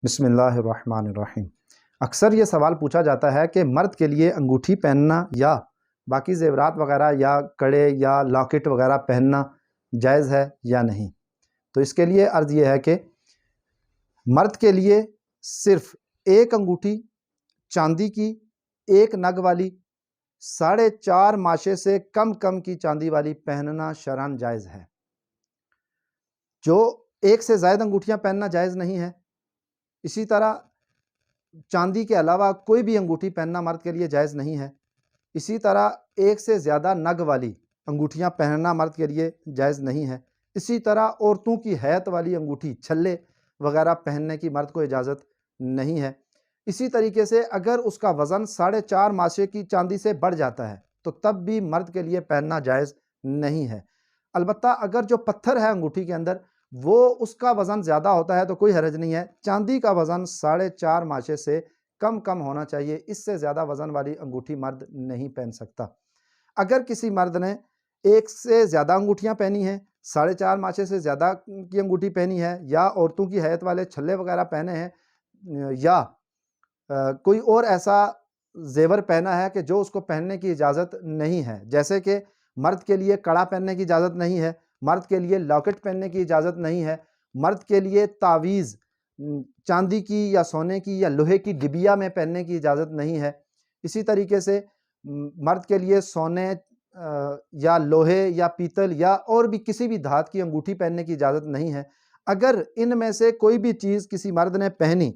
بسم اللہ الرحمن الرحیم۔ اکثر یہ سوال پوچھا جاتا ہے کہ مرد کے لیے انگوٹھی پہننا یا باقی زیورات وغیرہ یا کڑے یا لاکٹ وغیرہ پہننا جائز ہے یا نہیں۔ تو اس کے لیے عرض یہ ہے کہ مرد کے لیے صرف ایک انگوٹھی چاندی کی، ایک نگ والی، 4.5 ماشے سے کم کی چاندی والی پہننا شرعاً جائز ہے۔ جو ایک سے زائد انگوٹھیاں پہننا جائز نہیں ہے۔ اسی طرح چاندی کے علاوہ کوئی بھی انگوٹھی پہننا مرد کے لیے جائز نہیں ہے۔ اسی طرح ایک سے زیادہ نگ والی انگوٹھیاں پہننا مرد کے لیے جائز نہیں ہے۔ اسی طرح عورتوں کی حیت والی انگوٹھی، چھلے وغیرہ پہننے کی مرد کو اجازت نہیں ہے۔ اسی طریقے سے اگر اس کا وزن 4.5 ماشے کی چاندی سے بڑھ جاتا ہے تو تب بھی مرد کے لیے پہننا جائز نہیں ہے۔ البتہ اگر جو پتھر ہے انگوٹھی کے اندر وہ اس کا وزن زیادہ ہوتا ہے تو کوئی حرج نہیں ہے۔ چاندی کا وزن 4.5 ماشے سے کم ہونا چاہیے، اس سے زیادہ وزن والی انگوٹھی مرد نہیں پہن سکتا۔ اگر کسی مرد نے ایک سے زیادہ انگوٹھیاں پہنی ہیں، 4.5 ماشے سے زیادہ کی انگوٹھی پہنی ہے، یا عورتوں کی حیت والے چھلے وغیرہ پہنے ہیں، یا کوئی اور ایسا زیور پہنا ہے کہ جو اس کو پہننے کی اجازت نہیں ہے، جیسے کہ مرد کے لیے کڑا پہننے کی اجازت نہیں ہے، مرد کے لیے لاکٹ پہننے کی اجازت نہیں ہے، مرد کے لیے تعویذ چاندی کی یا سونے کی یا لوہے کی ڈبیا میں پہننے کی اجازت نہیں ہے۔ اسی طریقے سے مرد کے لیے سونے یا لوہے یا پیتل یا اور بھی کسی بھی دھات کی انگوٹھی پہننے کی اجازت نہیں ہے۔ اگر ان میں سے کوئی بھی چیز کسی مرد نے پہنی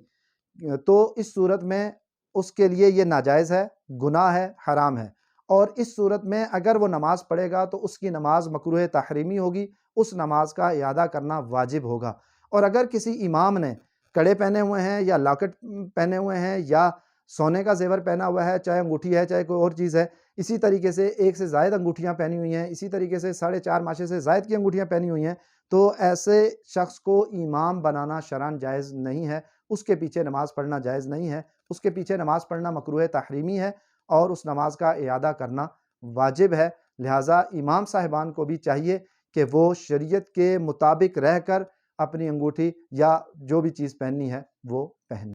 تو اس صورت میں اس کے لیے یہ ناجائز ہے، گناہ ہے، حرام ہے، اور اس صورت میں اگر وہ نماز پڑھے گا تو اس کی نماز مکروہ تحریمی ہوگی، اس نماز کا اعادہ کرنا واجب ہوگا۔ اور اگر کسی امام نے کڑے پہنے ہوئے ہیں یا لاکٹ پہنے ہوئے ہیں یا سونے کا زیور پہنا ہوا ہے، چاہے انگوٹھی ہے چاہے کوئی اور چیز ہے، اسی طریقے سے ایک سے زائد انگوٹھیاں پہنی ہوئی ہیں، اسی طریقے سے 4.5 ماشے سے زائد کی انگوٹھیاں پہنی ہوئی ہیں، تو ایسے شخص کو امام بنانا شرعاً جائز نہیں ہے، اس کے پیچھے نماز پڑھنا جائز نہیں ہے، اس کے پیچھے نماز پڑھنا مکروہ تحریمی ہے اور اس نماز کا اعادہ کرنا واجب ہے۔ لہٰذا امام صاحبان کو بھی چاہیے کہ وہ شریعت کے مطابق رہ کر اپنی انگوٹھی یا جو بھی چیز پہننی ہے وہ پہنیں۔